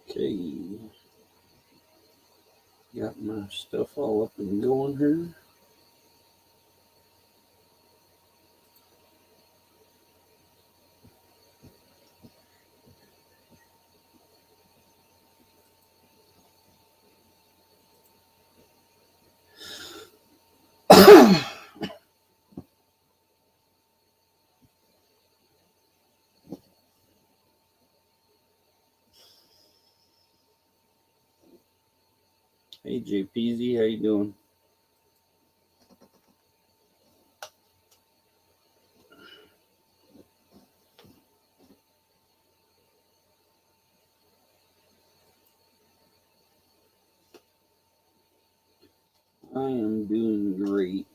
Okay, got my stuff all up and going here. Hey JPZ, how you doing? I am doing great.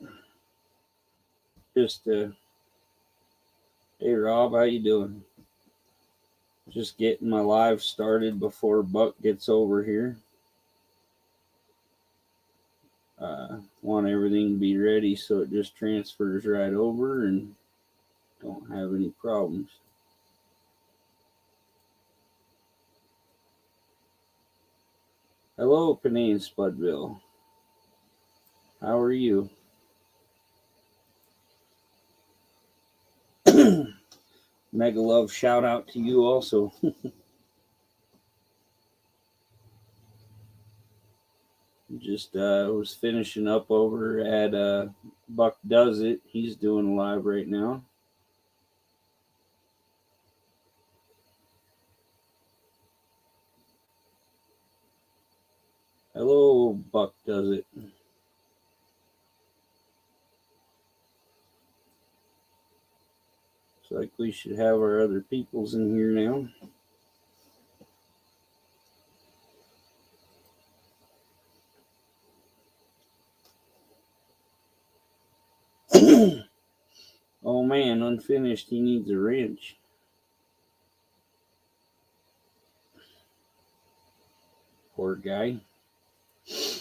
Just hey Rob, how you doing? Just getting my live started before Buck gets over here. Want everything to be ready so it just transfers right over and don't have any problems. Hello, Panay and Spudville. How are you? Mega love shout out to you also. Just was finishing up over at Buck Does It. He's doing live right now. Hello, Buck Does It. Looks like we should have our other peoples in here now. Oh man, unfinished. He needs a wrench. Poor guy. I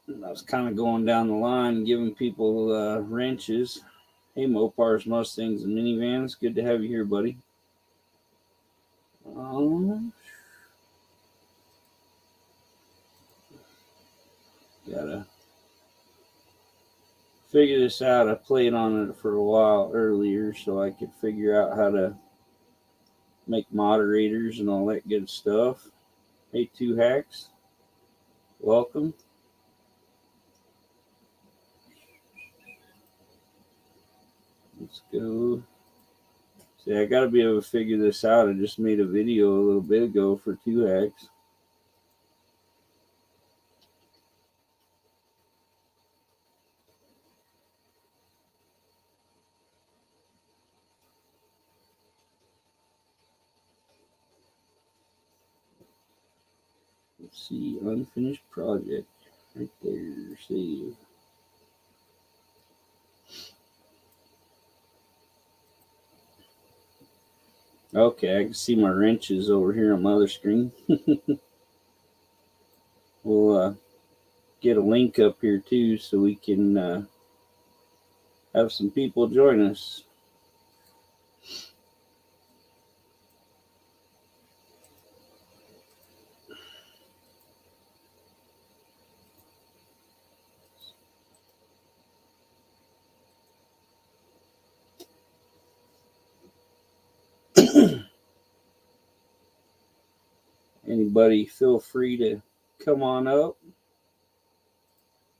was kind of going down the line, giving people wrenches. Hey, Mopars, Mustangs, and minivans. Good to have you here, buddy. Gotta figure this out. I played on it for a while earlier so I could figure out how to make moderators and all that good stuff. Hey, Two Hacks. Welcome. Let's go. See, I gotta be able to figure this out. I just made a video a little bit ago for Two Hacks. Let's see, unfinished project. Right there, save. Okay, I can see my wrenches over here on my other screen. We'll get a link up here too so we can have some people join us. Anybody feel free to come on up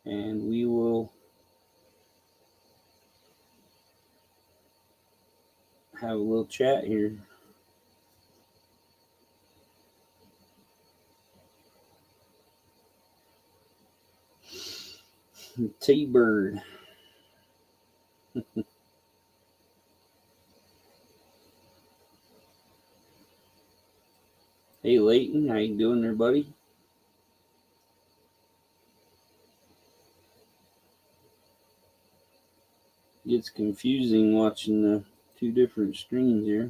and we will have a little chat here. T-Bird. Hey Leighton, how you doing there, buddy? Gets confusing watching the two different screens here.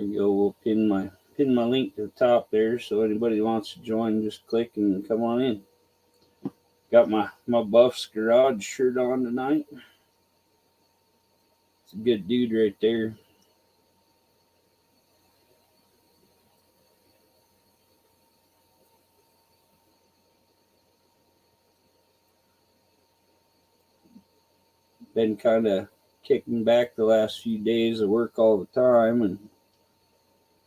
we go. We'll pin my link to the top there, so anybody who wants to join, just click and come on in. Got my Buff's Garage shirt on tonight. It's a good dude right there. Been kind of kicking back the last few days. I work all the time, and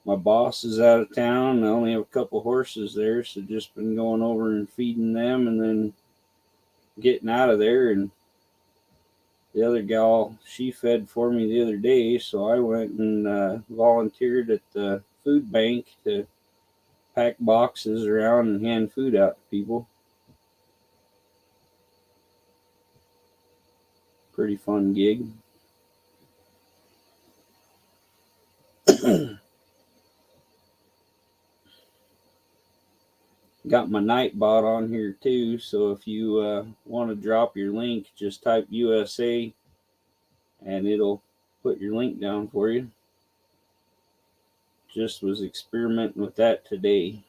my boss is out of town, and I only have a couple horses there, so just been going over and feeding them and then getting out of there. And the other gal, she fed for me the other day, so I went and volunteered at the food bank to pack boxes around and hand food out to people. Pretty fun gig. Got my Nightbot on here too, so if you want to drop your link, just type USA and it'll put your link down for you. Just was experimenting with that today.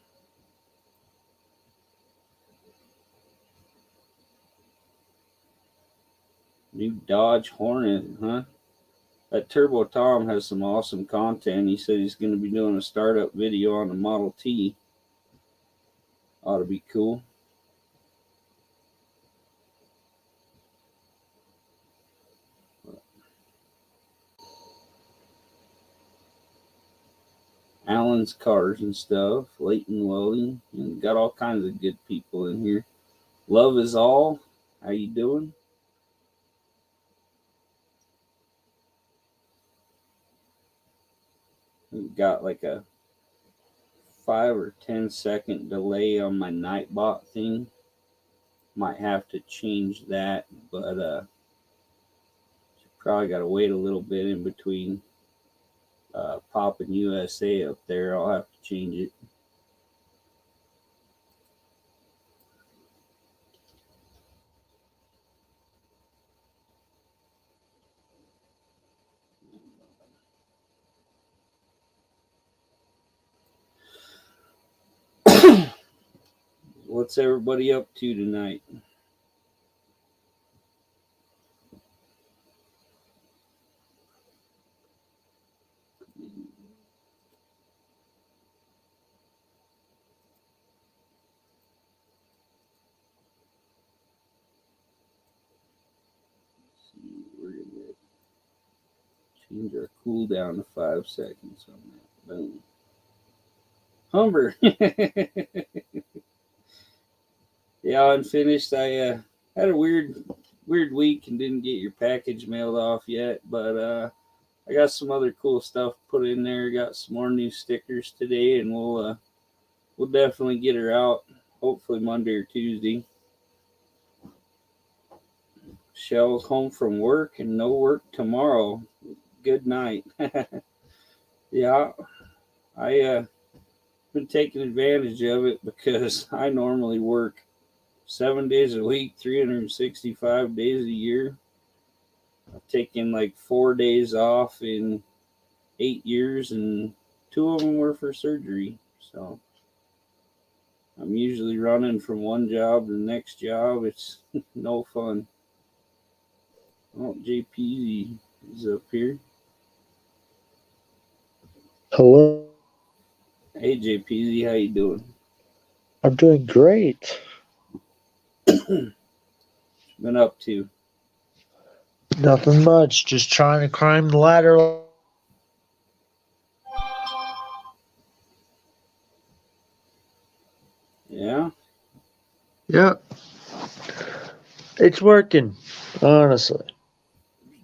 New Dodge Hornet, huh? That Turbo Tom has some awesome content. He said he's going to be doing a startup video on the Model T. Ought to be cool. Allen's Cars and stuff, Leighton Welding, and got all kinds of good people in here. Love is all. How you doing? We've got like a 5 or 10 second delay on my Nightbot thing. Might have to change that, but probably got to wait a little bit in between Pop and USA up there. I'll have to change it. What's everybody up to tonight? We're going to change our cooldown to 5 seconds on that. Boom. Humber. Yeah, unfinished. I had a weird week and didn't get your package mailed off yet, but I got some other cool stuff put in there. Got some more new stickers today, and we'll definitely get her out. Hopefully Monday or Tuesday. Shell's home from work and no work tomorrow. Good night. Yeah, I been taking advantage of it because I normally work 7 days a week, 365 days a year. I've taken like 4 days off in 8 years, and 2 of them were for surgery. So I'm usually running from one job to the next job. It's no fun. Oh, JP is up here. Hello. Hey, JPZ, how you doing? I'm doing great. Been up to? Nothing much. Just trying to climb the ladder. Yeah? Yep. It's working, honestly.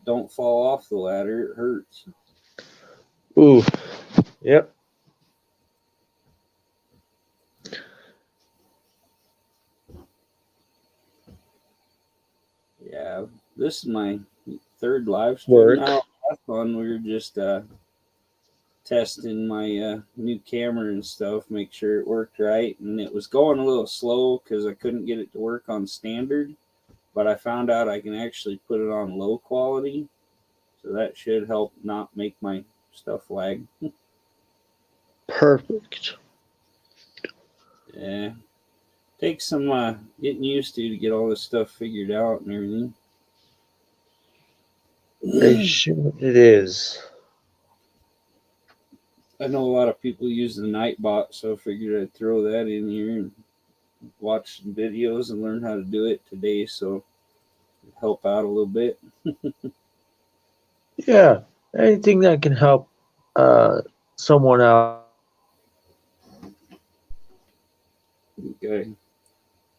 Don't fall off the ladder. It hurts. Ooh. Yep. Yeah, this is my 3rd live stream Work. now. Last one, we were just testing my new camera and stuff, make sure it worked right. And it was going a little slow because I couldn't get it to work on standard. But I found out I can actually put it on low quality. So that should help not make my stuff lag. Perfect. Yeah. Takes some getting used to get all this stuff figured out and everything. It is. I know a lot of people use the Nightbot, so I figured I'd throw that in here and watch some videos and learn how to do it today, so help out a little bit. Yeah. Anything that can help someone out. Okay.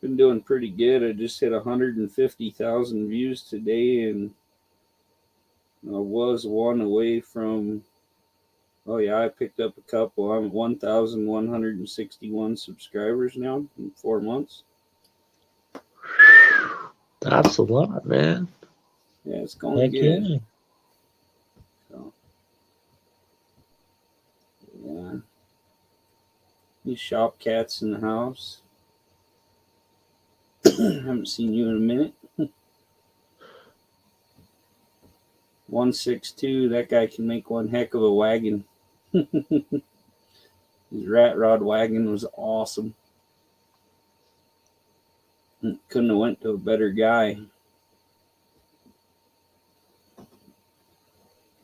Been doing pretty good. I just hit 150,000 views today, and I was one away from. Oh yeah, I picked up a couple. I'm at 1,161 subscribers now in 4 months. That's a lot, man. Yeah, it's going Heck good. yeah. So, yeah. These shop cats in the house. Haven't seen you in a minute. 162. That guy can make one heck of a wagon. His rat rod wagon was awesome. Couldn't have went to a better guy. I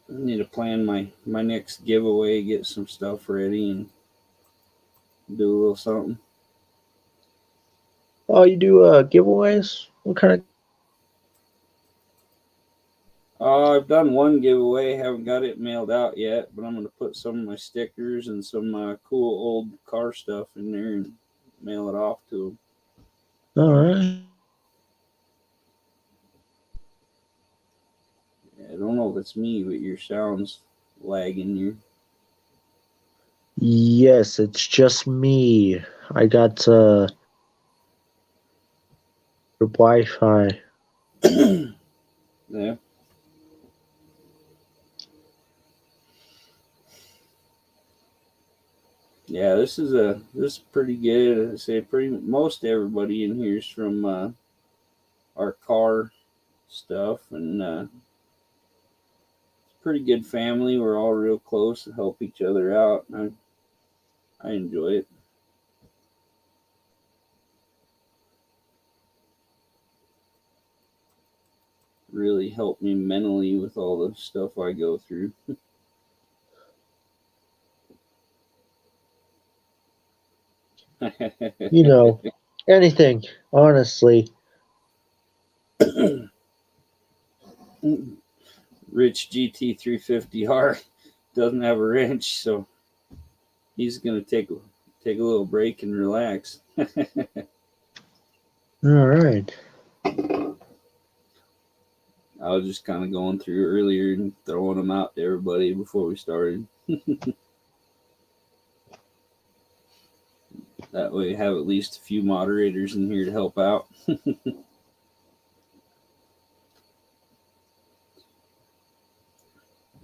need to plan my next giveaway, get some stuff ready, and do a little something. Oh, you do giveaways? What kind of? I've done one giveaway, haven't got it mailed out yet, but I'm going to put some of my stickers and some cool old car stuff in there and mail it off to them. All right. I don't know if it's me, but your sound's lagging here. Yes, it's just me. I got Wi-Fi. Yeah. Yeah, this is pretty good. I say most everybody in here is from our car stuff, and it's a pretty good family. We're all real close and help each other out. And I enjoy it. Really helped me mentally with all the stuff I go through. You know, anything, honestly. Rich GT350R doesn't have a wrench, so he's gonna take a little break and relax. All right. I was just kind of going through earlier and throwing them out to everybody before we started. That way, have at least a few moderators in here to help out.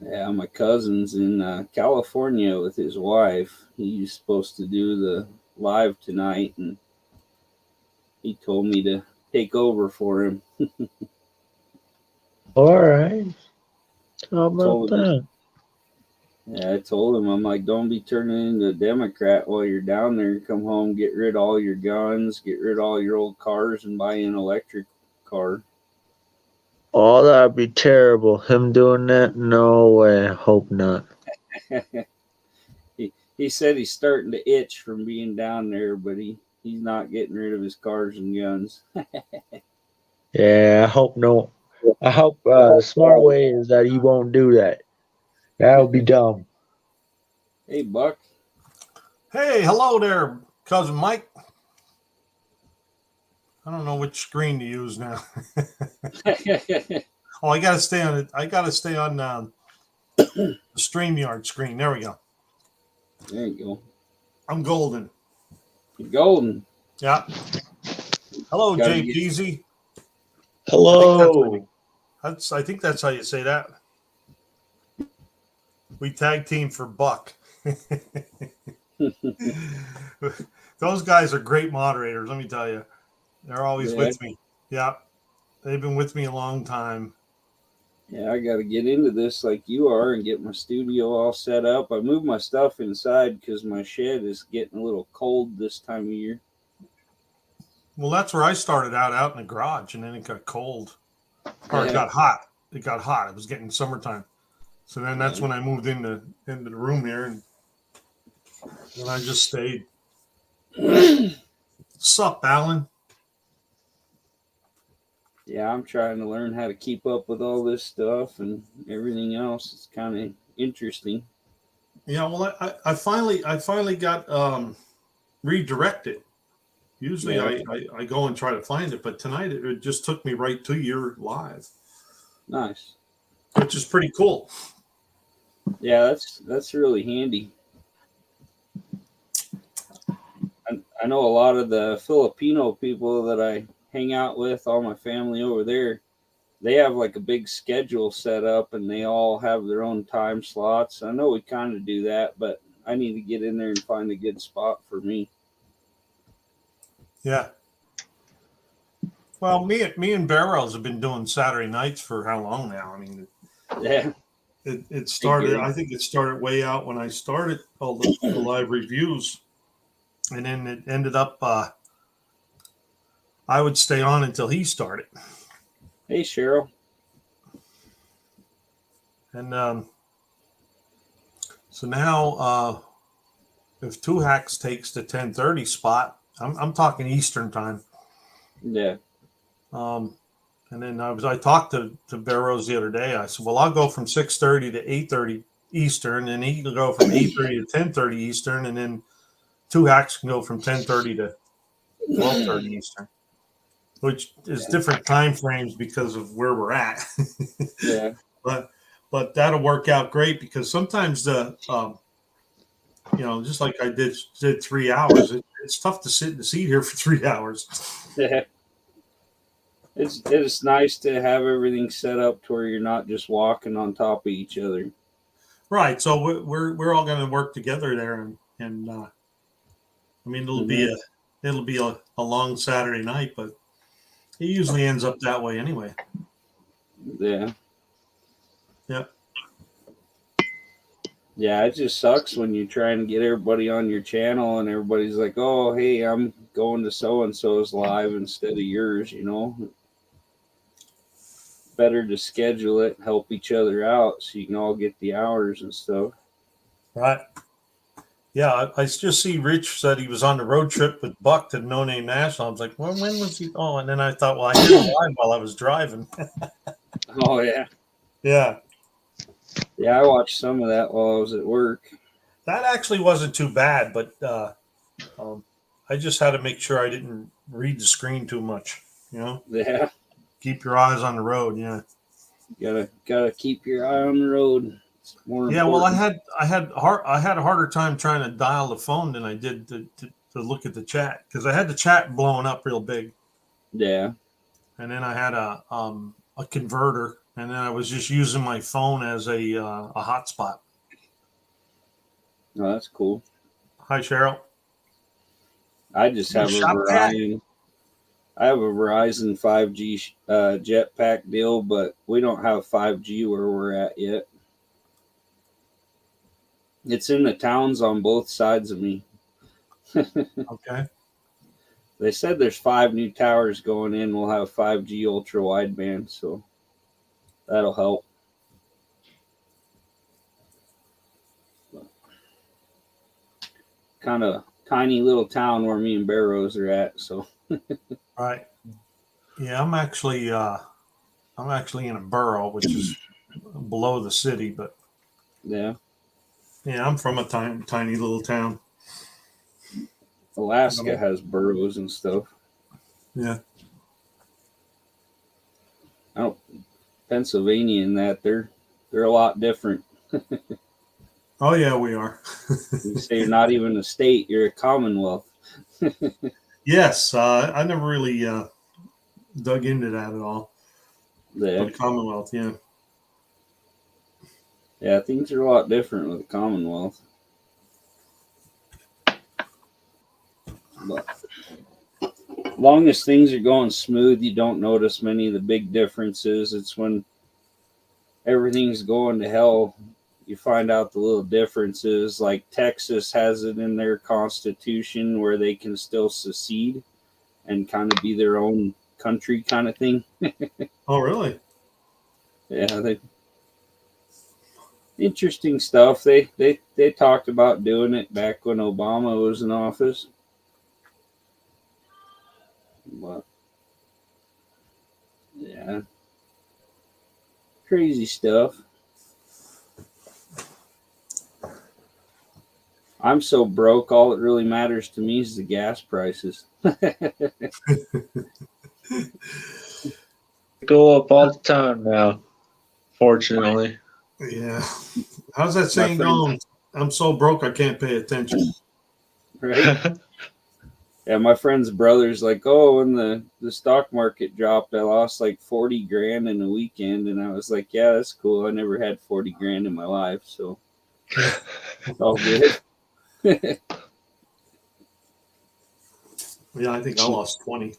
Yeah, my cousin's in California with his wife. He's supposed to do the live tonight, and he told me to take over for him. All right. How about Told him, that? yeah, I told him, I'm like, don't be turning into a Democrat while you're down there. Come home, get rid of all your guns, get rid of all your old cars, and buy an electric car. Oh, that'd be terrible. Him doing that? No way. Hope not. He said he's starting to itch from being down there, but he's not getting rid of his cars and guns. Yeah, I hope no. I hope the smart way is that he won't do that. That would be dumb. Hey, Buck. Hey, hello there, cousin Mike. I don't know which screen to use now. Oh, I gotta stay on it. I gotta stay on the StreamYard screen. There we go. There you go. I'm golden. You're golden. Yeah. Hello, Gotta Jay get- Peasy. Hello. I think that's how you say that. We tag team for Buck. Those guys are great moderators, let me tell you. They're always with me. Yeah. They've been with me a long time. Yeah, I got to get into this like you are and get my studio all set up. I moved my stuff inside because my shed is getting a little cold this time of year. Well, that's where I started out in the garage, and then it got cold, or it Yeah. got hot. It got hot. It was getting summertime, so then that's Yeah. when I moved into the room here, and then I just stayed. Sup, Alan? Yeah, I'm trying to learn how to keep up with all this stuff and everything else. It's kind of interesting. Yeah, well, I finally got redirected. Usually Yeah, I go and try to find it, but tonight it just took me right to your live, nice. which is pretty cool. Yeah, that's really handy. I know a lot of the Filipino people that I hang out with, all my family over there, they have like a big schedule set up and they all have their own time slots. I know we kind of do that, but I need to get in there and find a good spot for me. Yeah. Well, me and BareRose have been doing Saturday nights for how long now? I mean, Yeah, it hey, started. Gary. I think it started way out when I started all the live reviews, and then it ended up. I would stay on until he started, Hey, Cheryl. and so now if Two Hacks takes the 10:30 spot, I'm talking Eastern time. Yeah, Um, and then I talked to BareRose the other day. I said, well, I'll go from 6:30 to 8:30 Eastern, and he can go from 8:30 to 10:30 Eastern, and then Two Hacks can go from 10:30 to 12:30 Eastern, which is different time frames because of where we're at. yeah, but that'll work out great because sometimes just like I did 3 hours, it's tough to sit in the seat here for 3 hours. yeah. It's nice to have everything set up to where you're not just walking on top of each other. Right. So we're all going to work together there, and I mean Mm-hmm. it'll be a long Saturday night, but it usually ends up that way anyway. Yeah. Yeah. Yeah, it just sucks when you try and get everybody on your channel and everybody's like, oh, hey, I'm going to so and so's live instead of yours, you know. Better to schedule it, help each other out so you can all get the hours and stuff. Right. Yeah, I just see Rich said he was on the road trip with Buck to No Name National. I was like, well, when was he? Oh, and then I thought, well, I did it live while I was driving. Oh, yeah. Yeah. Yeah, I watched some of that while I was at work. That actually wasn't too bad, but I just had to make sure I didn't read the screen too much. Yeah, Keep your eyes on the road. Yeah. gotta keep your eye on the road. It's more Yeah. Well, important. I had a harder time trying to dial the phone than I did to look at the chat because I had the chat blowing up real big, Yeah. and then I had a converter, and then I was just using my phone as a hotspot. Oh, that's cool. Hi, Cheryl. I just You have a shop cat? Verizon. I have a Verizon 5G jetpack deal, but we don't have 5G where we're at yet. It's in the towns on both sides of me. Okay. They said there's 5 new towers going in. We'll have 5G ultra wideband, so that'll help. Kind of tiny little town where me and BareRose are at. So Right. Yeah, I'm actually in a borough, which is below the city, but yeah, yeah, I'm from a tiny little town. Alaska has boroughs and stuff. Yeah. I don't Pennsylvania and that they're a lot different. Oh yeah, we are. You say you're not even a state; you're a commonwealth. Yes, I never really dug into that at all. Yeah, But Commonwealth, yeah. yeah, things are a lot different with the Commonwealth. But long as things are going smooth, you don't notice many of the big differences. It's when everything's going to hell, you find out the little differences. Like Texas has it in their constitution where they can still secede and kind of be their own country kind of thing. Oh, really? Yeah, they interesting stuff. They talked about doing it back when Obama was in office. But yeah, crazy stuff. I'm so broke, all that really matters to me is the gas prices. Go up all the time now, fortunately. Yeah. How's that My saying friend, going? I'm so broke I can't pay attention. right? Yeah, my friend's brother's like, oh, when the stock market dropped, I lost like 40 grand in a weekend. And I was like, yeah, that's cool. I never had 40 grand in my life. So it's all good. Yeah, I think I lost 20.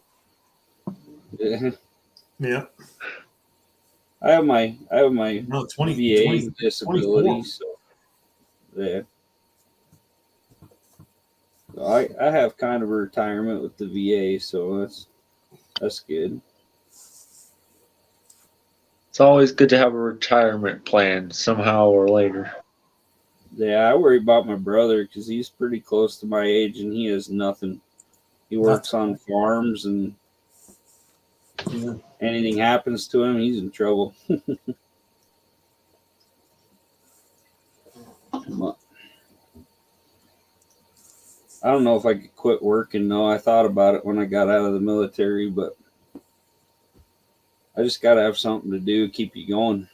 Yeah. Yeah. I have my No, 20, VA 20, disability, 24. so yeah. So I have kind of a retirement with the VA, so that's good. It's always good to have a retirement plan somehow or later. Yeah, I worry about my brother because he's pretty close to my age and he has nothing. He works on farms, and Yeah. anything happens to him, he's in trouble. But I don't know if I could quit working though. I thought about it when I got out of the military, but I just got to have something to do, keep you going.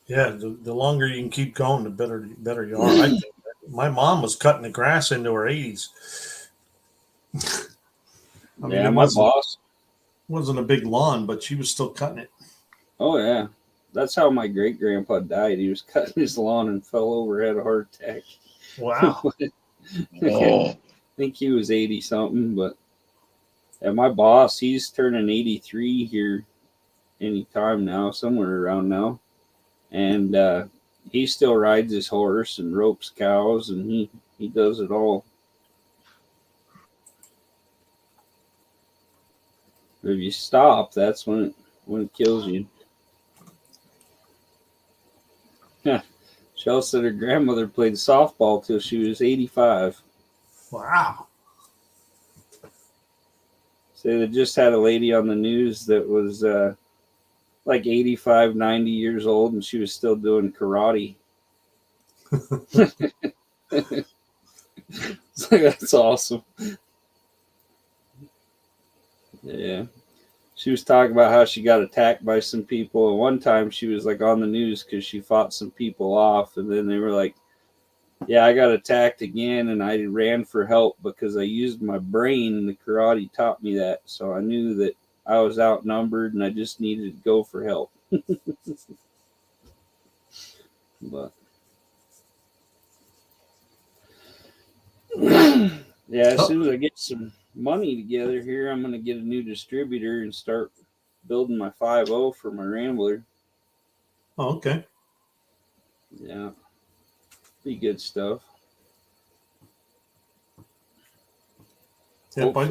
Yeah, the longer you can keep going, the better you are. I think my mom was cutting the grass into her 80s. I mean, Yeah, it my boss. wasn't a big lawn, but she was still cutting it. Oh yeah, that's how my great grandpa died. He was cutting his lawn and fell over, had a heart attack. Wow. I Oh, think he was 80 something, but yeah, my boss, he's turning 83 here anytime now, somewhere around now, and he still rides his horse and ropes cows, and he does it all. If you stop, that's when it kills you. Shell said her grandmother played softball till she was 85. Wow. So they just had a lady on the news that was like 85, 90 years old, and she was still doing karate. So that's awesome. Yeah. She was talking about how she got attacked by some people. And one time she was like on the news because she fought some people off. And then they were like, yeah, I got attacked again. And I ran for help because I used my brain. And the karate taught me that. So I knew that I was outnumbered and I just needed to go for help. But yeah, as soon as I get some money together here, I'm going to get a new distributor and start building my 5.0 for my Rambler. Oh, okay. Yeah, be good stuff. Yep. Hopefully,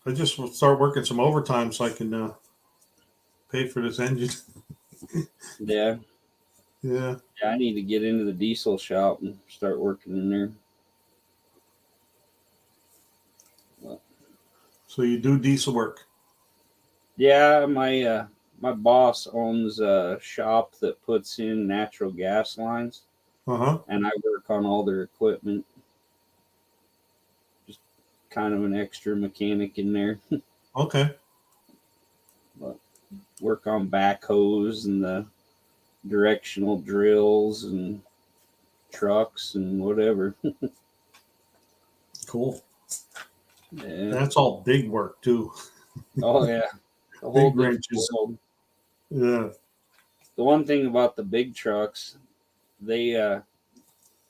I just will start working some overtime so I can pay for this engine. yeah, Yeah. I need to get into the diesel shop and start working in there. But, So you do diesel work. yeah, my boss owns a shop that puts in natural gas lines, Uh-huh. and I work on all their equipment. Just kind of an extra mechanic in there. Okay. But work on backhoes and the directional drills and trucks and whatever. Cool. Yeah. That's all big work too. Oh yeah. The whole Big different wrenches. world. Yeah. The one thing about the big trucks, they have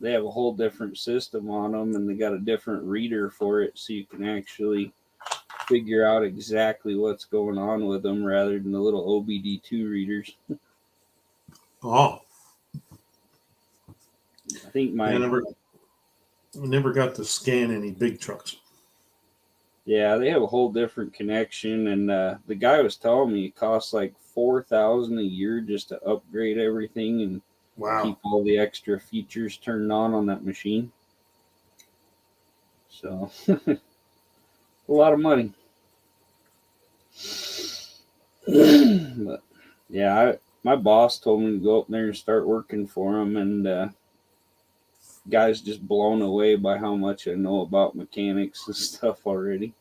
a whole different system on them, and they got a different reader for it, so you can actually figure out exactly what's going on with them rather than the little OBD2 readers. Oh, I think I never got to scan any big trucks. Yeah, they have a whole different connection, and the guy was telling me it costs like $4,000 a year just to upgrade everything and keep all the extra features turned on that machine. So, a lot of money. But yeah, my boss told me to go up there and start working for him, and guy's just blown away by how much I know about mechanics and stuff already.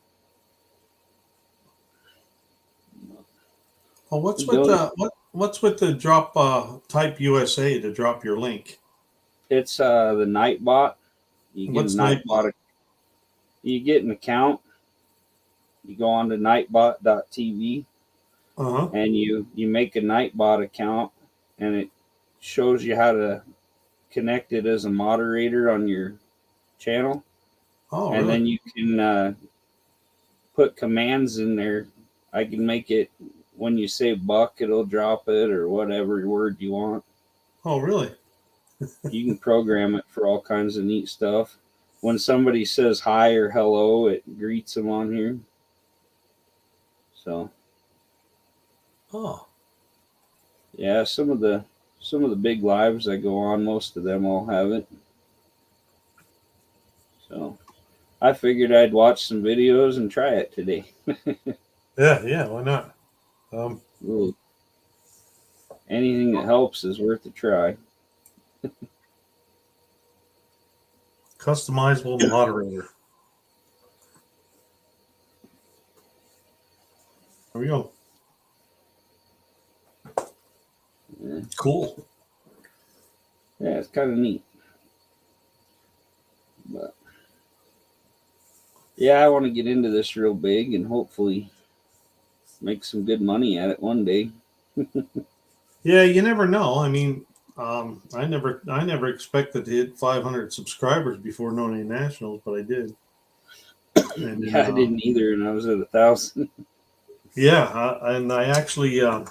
Well, what's with the drop type USA to drop your link? It's the Nightbot. You get What's a Nightbot? You get an account. You go on to nightbot.tv, and you make a Nightbot account, and it shows you how to connect it as a moderator on your channel. Oh, and really? then you can put commands in there. I can make it when you say buck, it'll drop it or whatever word you want. Oh, really? You can program it for all kinds of neat stuff. When somebody says hi or hello, it greets them on here. So, yeah, some of the big lives I go on, most of them all have it. So, I figured I'd watch some videos and try it today. Yeah, why not? Anything that helps is worth a try. Customizable moderator. There we go. Yeah. Cool. Yeah, it's kind of neat. But yeah, I want to get into this real big and hopefully make some good money at it one day. Yeah, you never know. I mean, I never expected to hit 500 subscribers before No Name Nationals, but I did. And Yeah, I didn't either, and I was at 1,000. Yeah, and I actually, I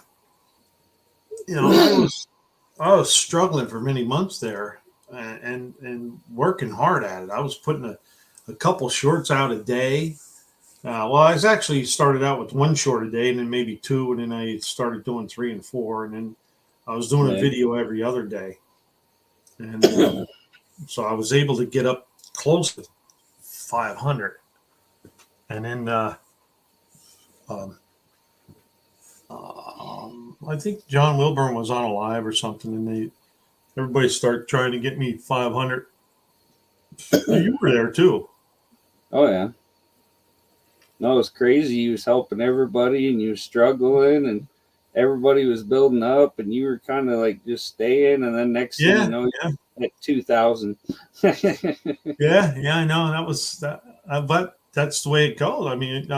was struggling for many months there, and working hard at it. I was putting a couple shorts out a day. Well, I was actually started out with one short a day, and then maybe two, and then I started doing 3 and 4, and then I was doing a video every other day, and so I was able to get up close to 500, and then I think John Wilburn was on a live or something, and everybody started trying to get me 500. You were there too. Oh yeah. No, it was crazy. He was helping everybody, and you was struggling, and everybody was building up, and you were kind of like just staying, and then next thing you know, you're at 2,000. yeah, I know. That was that, but that's the way it goes. I mean,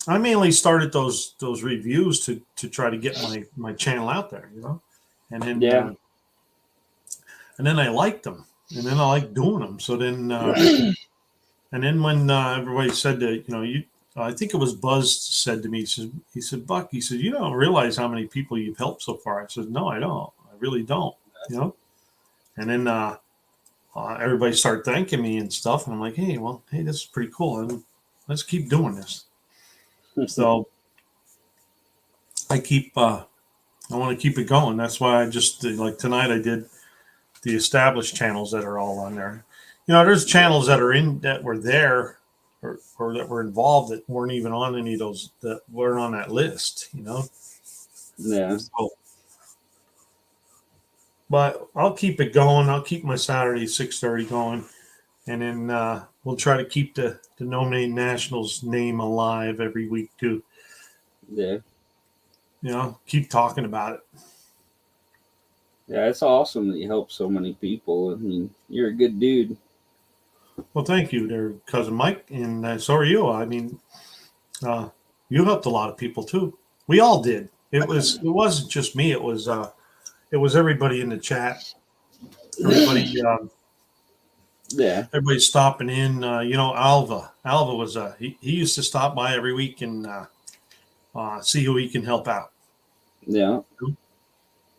I mainly started those reviews to try to get my channel out there, and then and then I liked them, and then I liked doing them. So then, and then when everybody said that, I think it was Buzz said to me, he said, Buck, he said, you don't realize how many people you've helped so far. I said, no, I don't. I really don't. And then everybody started thanking me and stuff, and I'm like, hey, this is pretty cool, and let's keep doing this. So I want to keep it going. That's why I just like tonight I did the established channels that are all on there. There's channels that were there or that were involved that weren't even on any of those that weren't on that list. Yeah. So, but I'll keep it going. I'll keep my Saturday 6:30 going, and then we'll try to keep the No Name Nationals name alive every week too. Yeah. Keep talking about it. Yeah, it's awesome that you help so many people. I mean, you're a good dude. Well, thank you there, Cousin Mike, and so are you. I mean, you helped a lot of people too. We all did. It wasn't just me. It was everybody in the chat. Everybody Yeah. Everybody's stopping in. Alva. Alva was he used to stop by every week and see who he can help out, Yeah.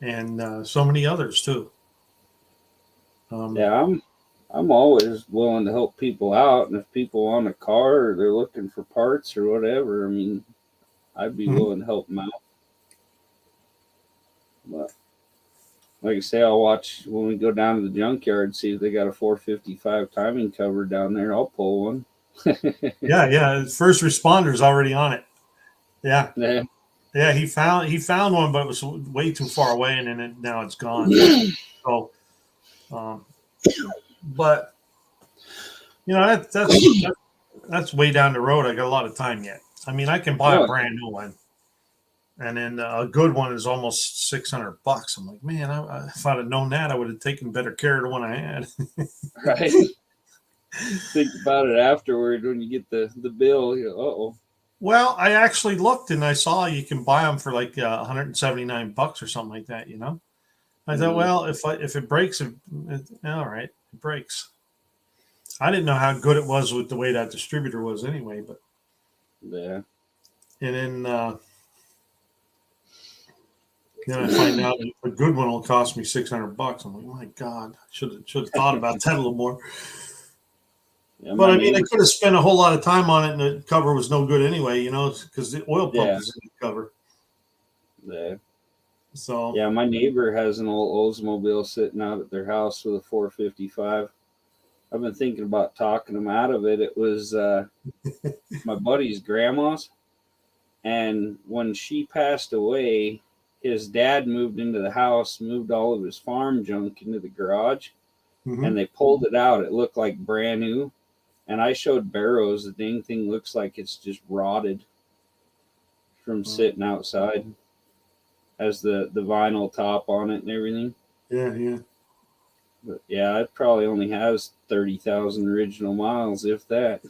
and so many others too. Yeah. I'm always willing to help people out, and if people want a car or they're looking for parts or whatever, I mean, I'd be Mhm. willing to help them out. But like I say, I'll watch when we go down to the junkyard, see if they got a 455 timing cover down there. I'll pull one. Yeah. First responders already on it. Yeah, Yeah. yeah. He found one, but it was way too far away, and then now it's gone. So, um, but that's way down the road. I got a lot of time yet. I mean, I can buy a Oh, brand new one, and then a good one is almost $600. I'm like, man, if I'd have known that, I would have taken better care of the one I had. right. Think about it afterward when you get the bill. You go, uh-oh. Well, I actually looked and I saw you can buy them for like $179 or something like that. I thought, well, if it breaks, all right, it breaks. I didn't know how good it was with the way that distributor was anyway, but Yeah. and then I find out that a good one will cost me $600. I'm like, my God, should have thought about that a little more. Yeah, But my I mean, I neighbor. could have spent a whole lot of time on it, and the cover was no good anyway, because the oil pump Yeah. is in the cover. Yeah. So Yeah, my neighbor has an old Oldsmobile sitting out at their house with a 455. I've been thinking about talking him out of it. It was my buddy's grandma's, and when she passed away, his dad moved into the house, moved all of his farm junk into the garage, and mhm. they pulled it out. It looked like brand new. And I showed BareRose, the dang thing looks like it's just rotted from sitting outside. Has the vinyl top on it and everything. Yeah. But yeah, it probably only has 30,000 original miles, if that.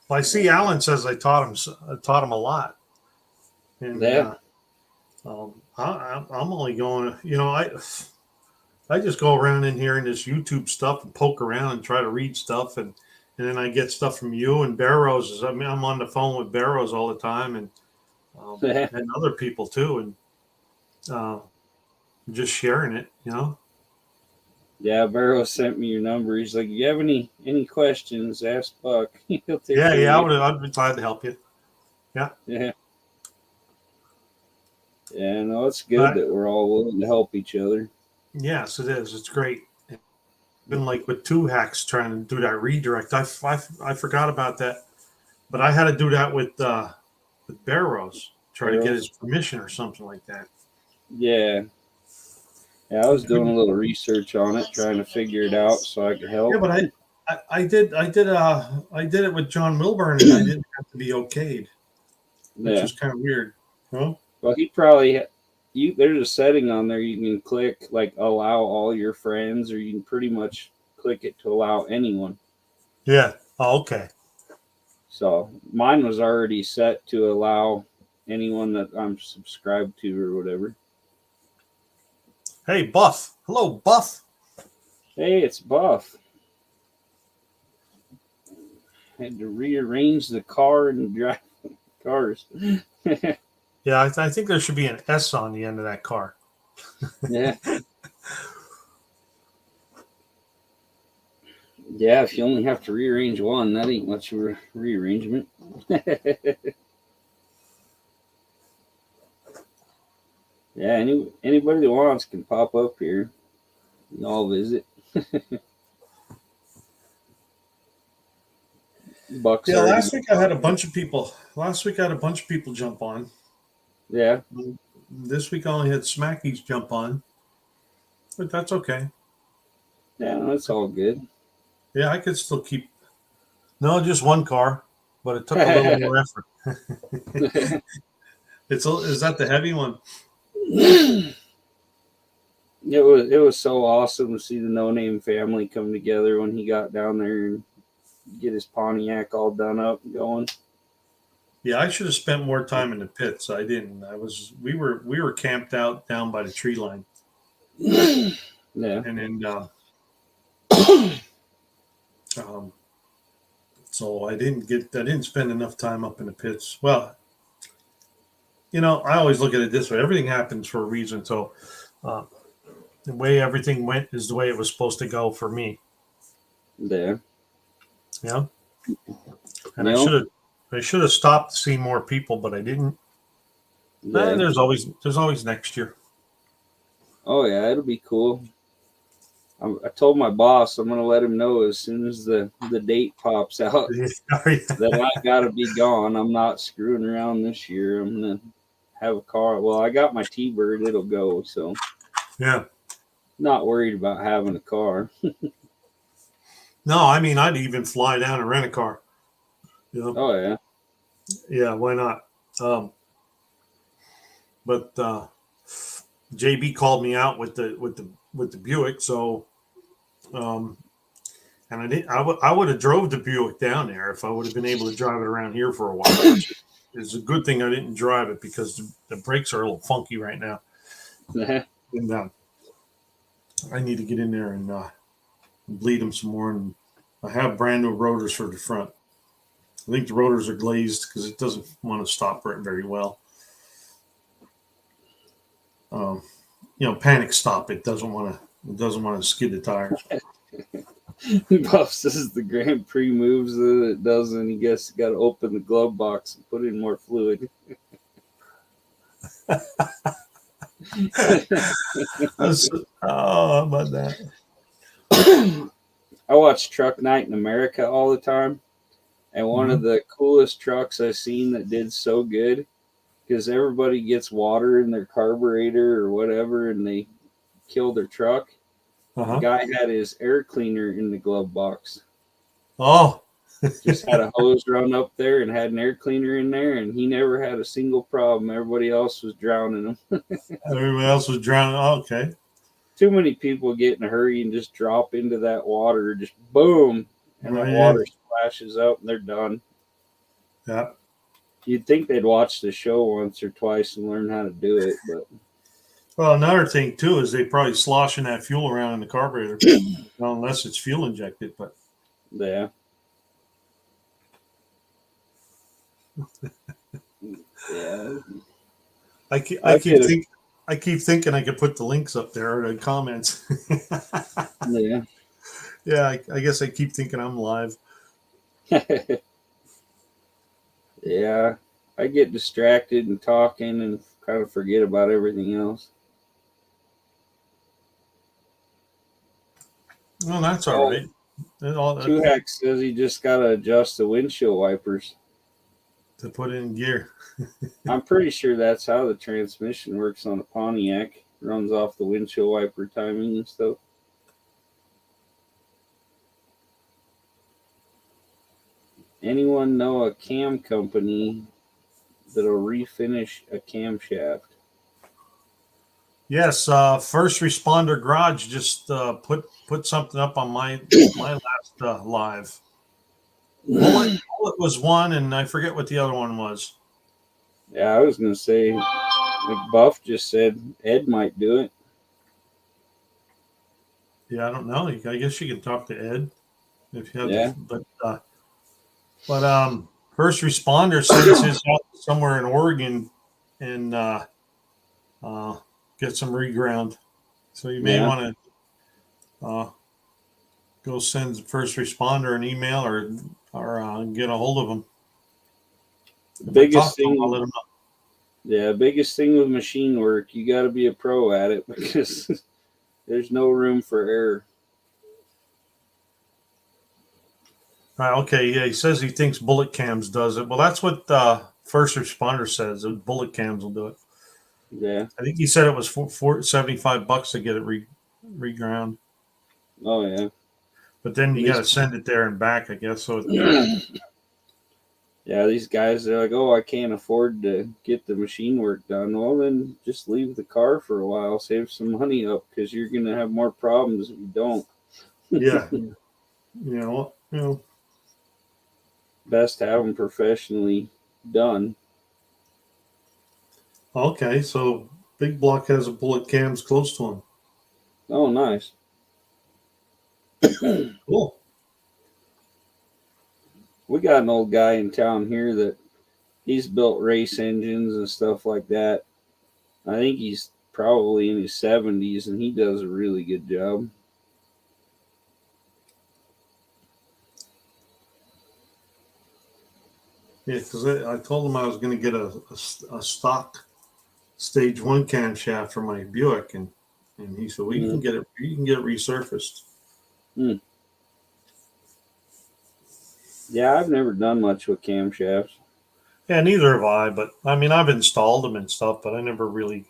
Well, I see Alan says I taught him a lot, and Yeah, I'm only going. I just go around in here in this YouTube stuff and poke around and try to read stuff, and then I get stuff from you and BareRose. I mean, I'm on the phone with BareRose all the time, and other people too, and just sharing it. yeah. Barrow sent me your number. He's like, "You have any questions? Ask Buck. He'll take Yeah, care yeah. of you." I'd be glad to help you. Yeah, Yeah, yeah. No, it's good but that we're all willing to help each other. yes, it is. It's great. Been like with two hacks trying to do that redirect. I forgot about that, but I had to do that with BareRose. Try to get his Barrows. permission or something like that. Yeah, yeah. I was doing a little research on it, trying to figure it out so I could Yeah, help. but I did it with John Milburn, and I didn't have to be okayed, which Yeah. was kind of weird. Huh? Well, he probably you. There's a setting on there you can click like allow all your friends, or you can pretty much click it to allow anyone. Yeah. Oh, okay. So mine was already set to allow anyone that I'm subscribed to or whatever. Hey, Buff. Hello, Buff. Hey, it's Buff. Had to rearrange the car and drive cars. Yeah, I think there should be an S on the end of that car. Yeah. Yeah, if you only have to rearrange one, that ain't much of a rearrangement. Yeah, anybody that wants can pop up here. You all visit. Bucks Yeah, already. last week I had a bunch of people. Last week I had a bunch of people jump on. Yeah, This week I only had Smackies jump on, but that's okay. yeah, no, it's all good. Yeah, I could still keep. No, just one car, but it took a little more effort. Is that the heavy one? It was so awesome to see the No Name family come together when he got down there and get his Pontiac all done up and going. Yeah, I should have spent more time in the pits. I didn't. We were camped out down by the tree line, Yeah, and then So I didn't spend enough time up in the pits. Well, I always look at it this way: everything happens for a reason. So uh, the way everything went is the way it was supposed to go for me. Yeah. Yeah. And You know? I should have stopped to see more people, but I didn't. Yeah. There's always next year. Oh yeah, it'll be cool. I told my boss I'm gonna let him know as soon as the date pops out that I gotta be gone. I'm not screwing around this year. I'm gonna have a car. Well, I got my T-Bird. It'll go. So Yeah. not worried about having a car. No, I mean I'd even fly down and rent a car. Oh yeah. Yeah, why not? But JB called me out with the Buick, so and I didn't. I would have drove the Buick down there if I would have been able to drive it around here for a while. Which is a good thing I didn't drive it because the brakes are a little funky right now, and I need to get in there and bleed them some more. And I have brand new rotors for the front. I think the rotors are glazed because it doesn't want to stop very well. Panic stop. It doesn't want to skid the tires. Buff says the Grand Prix moves that it doesn't. He guess got to open the glove box and put in more fluid. How about that? I watch Truck Night in America all the time, and one of the coolest trucks I've seen that did so good, because everybody gets water in their carburetor or whatever, and they kill their truck. The guy had his air cleaner in the glove box. Oh. Just had a hose run up there and had an air cleaner in there, and he never had a single problem. Everybody else was drowning him. Everybody else was drowning. Oh, okay. Too many people get in a hurry and just drop into that water, just boom, and that water splashes up and they're done. Yeah. You'd think they'd watch the show once or twice and learn how to do it, but well, another thing too is they probably sloshing that fuel around in the carburetor, well, unless it's fuel injected. But yeah. Yeah. I keep thinking I could put the links up there or the comments. Yeah. Yeah, I guess I keep thinking I'm live. Yeah. I get distracted and talking and kind of forget about everything else. Well, that's all right. Two Hack says he just got to adjust the windshield wipers to put in gear. I'm pretty sure that's how the transmission works on a Pontiac. Runs off the windshield wiper timing and stuff. Anyone know a cam company that'll refinish a camshaft? Yes, First Responder Garage just put something up on my last live. Bullet was one, and I forget what the other one was. Yeah, I was going to say, McBuff just said Ed might do it. Yeah, I don't know. I guess you can talk to Ed if you have. Yeah. But First Responder sends his out somewhere in Oregon and get some reground. So you may want to go send the First Responder an email or get a hold of them. Biggest thing, I'll let them know. Yeah, biggest thing with machine work, you got to be a pro at it because there's no room for error. Okay, yeah, he says he thinks Bullet Cams does it. Well, that's what First Responder says. Bullet Cams will do it. Yeah, I think he said it was $75 to get it reground. Oh yeah, but then you got to send it there and back, I guess. So yeah, these guys are like, oh, I can't afford to get the machine work done. Well, then just leave the car for a while, save some money up because you're gonna have more problems if you don't. Yeah, best to have them professionally done. Okay, so Big Block has a Bullet Cams close to him. Oh, nice. Cool. We got an old guy in town here that he's built race engines and stuff like that. I think he's probably in his 70s, and he does a really good job. Yeah, because I told him I was going to get a stock stage 1 camshaft for my Buick, and he said, "Well, you can get it resurfaced." Yeah, I've never done much with camshafts. Yeah, neither have I. But I mean, I've installed them and stuff, but I never really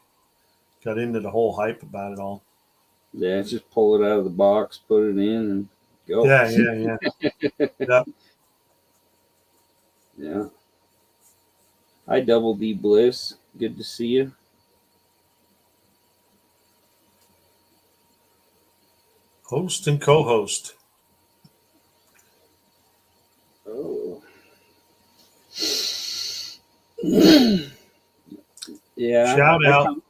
got into the whole hype about it all. Yeah, just pull it out of the box, put it in, and go. Yeah. Yep. Yeah. Hi, Double D Bliss. Good to see you. Host and co-host. Oh. Yeah. Shout out.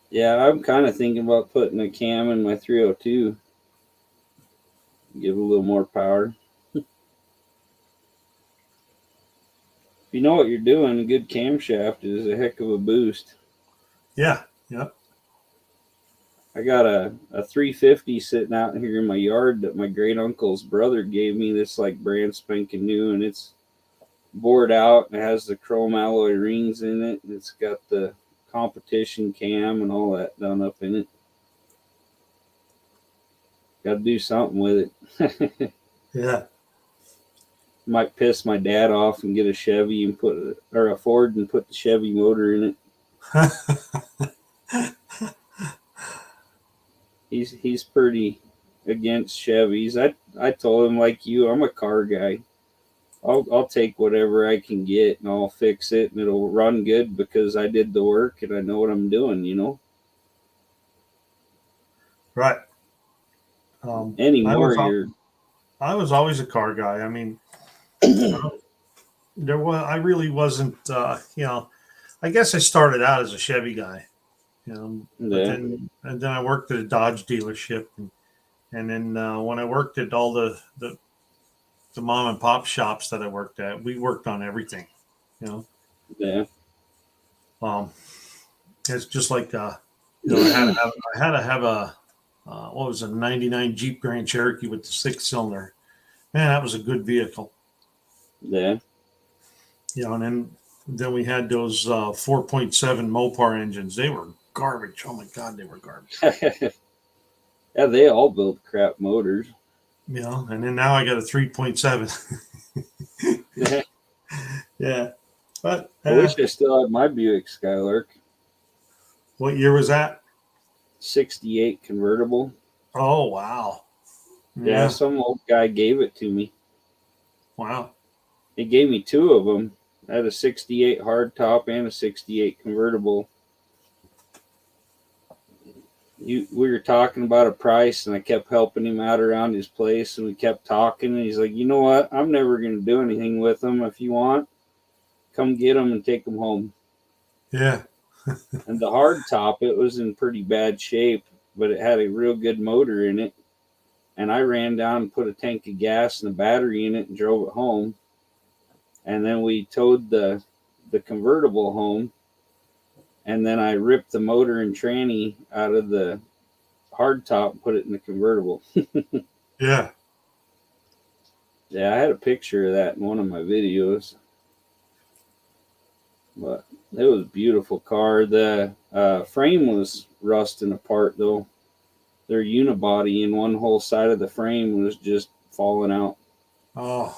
Yeah, I'm kind of thinking about putting a cam in my 302. Give it a little more power. If you know what you're doing, a good camshaft is a heck of a boost. Yeah. I got a 350 sitting out here in my yard that my great uncle's brother gave me. This like brand spanking new, and it's bored out and it has the chrome alloy rings in it, and it's got the competition cam and all that done up in it. Got to do something with it. Yeah. Might piss my dad off and get a Chevy and or a Ford and put the Chevy motor in it. He's pretty against Chevys. I told him, like you, I'm a car guy. I'll take whatever I can get and I'll fix it and it'll run good because I did the work and I know what I'm doing, you know. Right. Anymore, I was always a car guy. I mean, I really wasn't. I guess I started out as a Chevy guy. And then I worked at a Dodge dealership, and then when I worked at all the mom and pop shops that I worked at, we worked on everything. Yeah. It's just like I had to have a what was a '99 Jeep Grand Cherokee with the 6-cylinder. Man, that was a good vehicle. Yeah. And then we had those 4.7 Mopar engines. They were garbage. Oh my God, they were garbage. Yeah, they all build crap motors. And then now I got a 3.7. Yeah. But I wish I still had my Buick Skylark. What year was that? 68 convertible. Oh, wow. Yeah, some old guy gave it to me. Wow. He gave me 2 of them. I had a 68 hardtop and a 68 convertible. We were talking about a price, and I kept helping him out around his place, and we kept talking, and he's like, you know what? I'm never going to do anything with them. If you want, come get them and take them home. Yeah. And the hardtop, it was in pretty bad shape, but it had a real good motor in it. And I ran down and put a tank of gas and a battery in it and drove it home. And then we towed the convertible home. And then I ripped the motor and tranny out of the hardtop and put it in the convertible. Yeah. Yeah, I had a picture of that in one of my videos. But it was a beautiful car. The frame was rusting apart, though. Their unibody in one whole side of the frame was just falling out. Oh.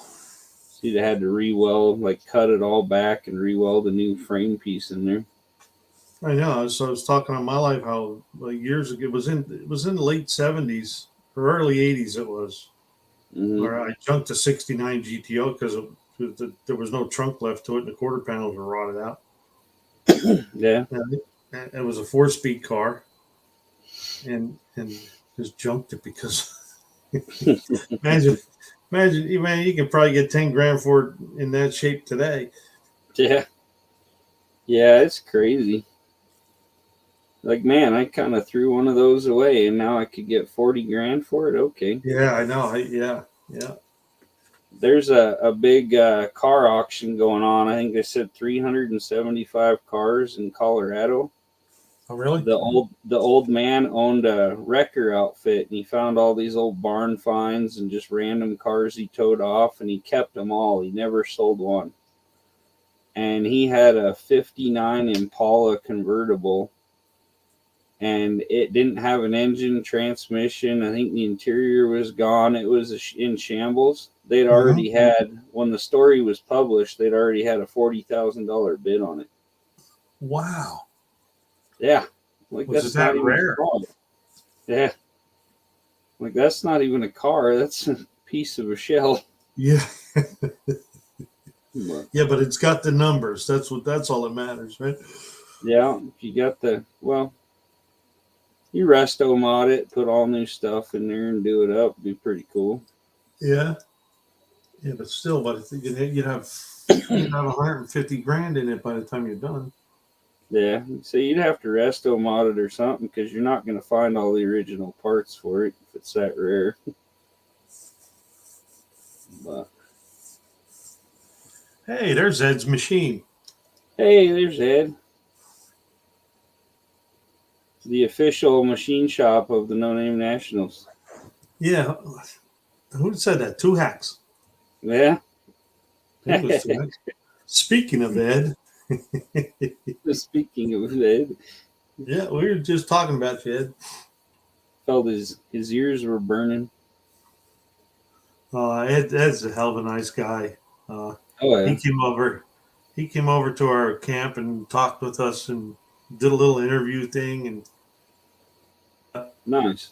So you'd had to re-weld, like cut it all back and re-weld a new frame piece in there. I know. So I was talking on my life how years ago it was in the late 70s or early 80s. It was where I junked a '69 GTO because there was no trunk left to it and the quarter panels were rotted out. Yeah. And it was a 4-speed car, and just junked it because imagine, man, you could probably get 10 grand for it in that shape today. Yeah. Yeah, it's crazy. Like, man, I kind of threw one of those away, and now I could get 40 grand for it. Okay. Yeah, I know. Yeah. There's a big car auction going on. I think they said 375 cars in Colorado. Oh, really? The old man owned a wrecker outfit, and he found all these old barn finds and just random cars he towed off, and he kept them all. He never sold one. And he had a '59 Impala convertible, and it didn't have an engine, transmission. I think the interior was gone. It was in shambles. They'd already had, when the story was published, they'd already had a $40,000 bid on it. Wow. Yeah. Like, Was that's it that not even rare? a car. Yeah. Like, that's not even a car. That's a piece of a shell. Yeah. But, Yeah, but it's got the numbers. That's all that matters, right? yeah. If you got you resto mod it, put all new stuff in there and do it up. It'd be pretty cool. Yeah. Yeah, but still, you'd have 150 grand in it by the time you're done. Yeah, so you'd have to resto mod it or something, because you're not going to find all the original parts for it if it's that rare. But Hey, there's Ed's machine. hey, there's Ed, the official machine shop of the No Name Nationals. Yeah. Who said that? Two hacks. Yeah. It was Two hacks. Speaking of Ed. Speaking of Ed, Yeah, we were just talking about you, Ed. felt his ears were burning. Ed's a hell of a nice guy. Oh yeah. He came over to our camp and talked with us and did a little interview thing, and Nice.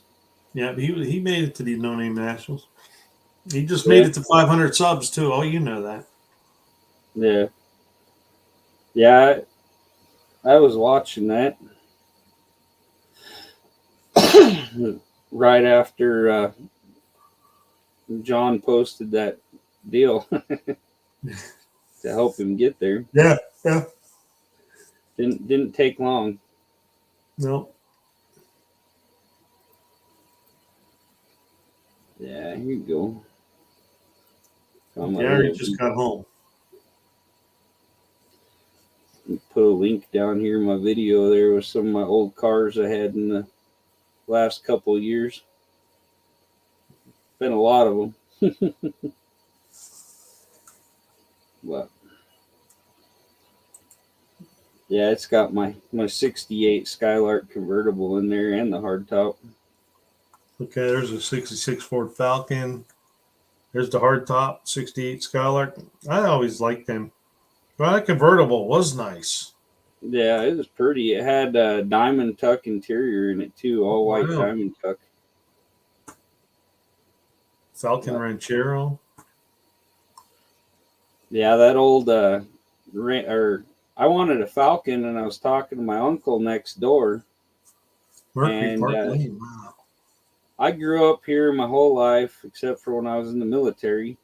yeah, he made it to the No Name Nationals. He just made it to 500 subs too. Oh, you know that. Yeah. Yeah, I was watching that right after John posted that deal to help him get there. Yeah. Didn't take long. No. Yeah, here you go. Gary just got home. Put a link down here in my video there with some of my old cars I had in the last couple of years. Been a lot of them. But yeah, it's got my 68 Skylark convertible in there and the hardtop. Okay, there's a 66 Ford Falcon. There's the hardtop 68 Skylark. I always liked them. Well, that convertible was nice. Yeah, it was pretty. It had a diamond tuck interior in it too, all white diamond tuck. Falcon Ranchero. Yeah, that old I wanted a Falcon, and I was talking to my uncle next door. Murphy Park Lane. Wow. I grew up here my whole life, except for when I was in the military.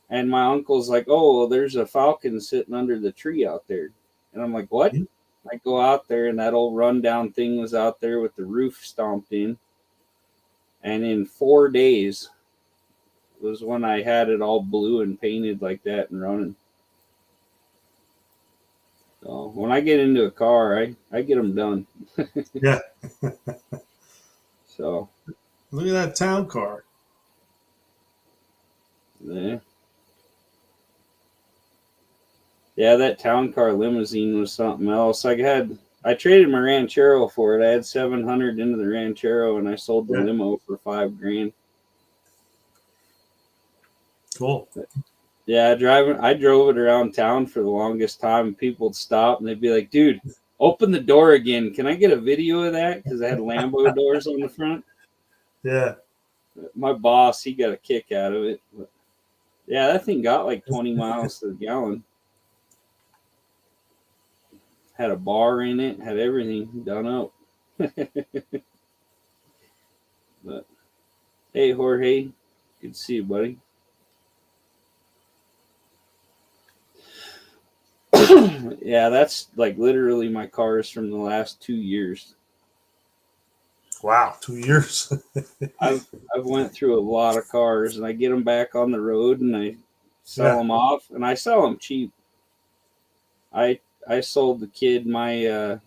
And my uncle's like, "Oh, well, there's a Falcon sitting under the tree out there." And I'm like, "What?" I go out there, and that old rundown thing was out there with the roof stomped in. And in 4 days was when I had it all blue and painted like that and running. So when I get into a car, I get them done. Yeah. So look at that town car. yeah. Yeah, that town car limousine was something else. I traded my Ranchero for it. I had 700 into the Ranchero, and I sold the limo for $5,000. Cool. Yeah, I drove it around town for the longest time, and people would stop and they'd be like, "Dude, open the door again. Can I get a video of that?" Because I had Lambo doors on the front. Yeah. My boss, he got a kick out of it. But yeah, that thing got like 20 miles to the gallon. Had a bar in it, had everything done up. But hey, Jorge, good to see you, buddy. Yeah, that's like literally my cars from the last 2 years. Wow, 2 years. I've went through a lot of cars, and I get them back on the road, and I sell Yeah. them off, and I sell them cheap. I sold the kid my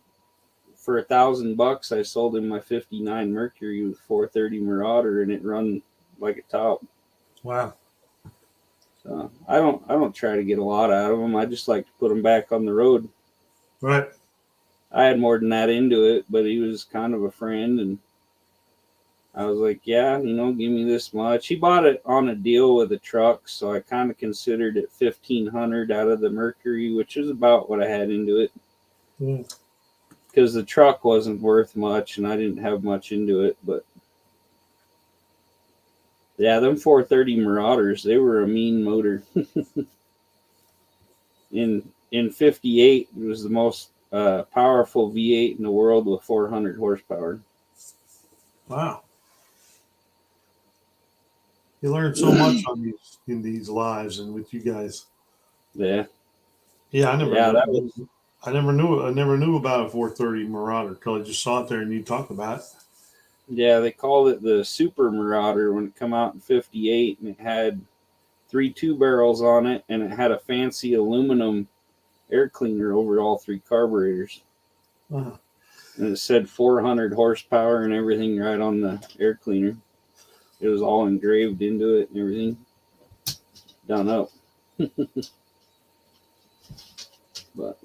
for $1,000. I sold him my '59 Mercury with 430 Marauder, and it run like a top. Wow. So I don't try to get a lot out of them. I just like to put them back on the road. Right. I had more than that into it, but he was kind of a friend, and I was like, yeah, give me this much. He bought it on a deal with a truck, so I kind of considered it 1,500 out of the Mercury, which is about what I had into it. Because the truck wasn't worth much, and I didn't have much into it. But yeah, them 430 Marauders, they were a mean motor. In '58, it was the most powerful V8 in the world with 400 horsepower. Wow. You learn so much in these lives and with you guys. Yeah. Yeah, I never was knew about a 430 Marauder until I just saw it there and you talked about it. Yeah, they called it the Super Marauder when it come out in '58, and it had 3 2-barrels on it, and it had a fancy aluminum air cleaner over all 3 carburetors. Uh-huh. And it said 400 horsepower and everything right on the air cleaner. It was all engraved into it and everything done up. But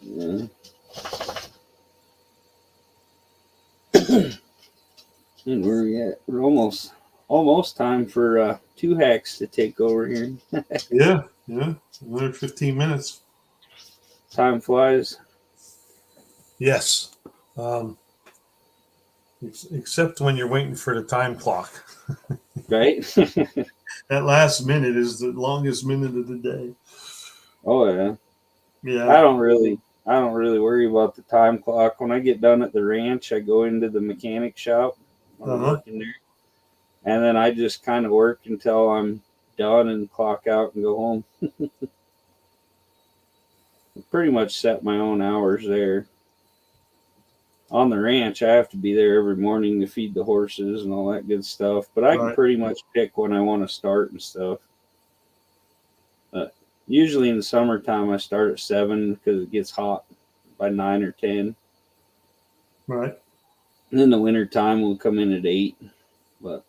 yeah. And where we at? We're almost time for 2 hacks to take over here. Yeah. Another 15 minutes. Time flies. Yes. Except when you're waiting for the time clock. Right? That last minute is the longest minute of the day. Oh yeah. Yeah. I don't really worry about the time clock. When I get done at the ranch, I go into the mechanic shop. I'm working there. And then I just kind of work until I'm done and clock out and go home. I pretty much set my own hours there. On the ranch, I have to be there every morning to feed the horses and all that good stuff. But I can pretty much pick when I want to start and stuff. But usually in the summertime, I start at 7 because it gets hot by 9 or 10. Right. And in the wintertime, we'll come in at 8. But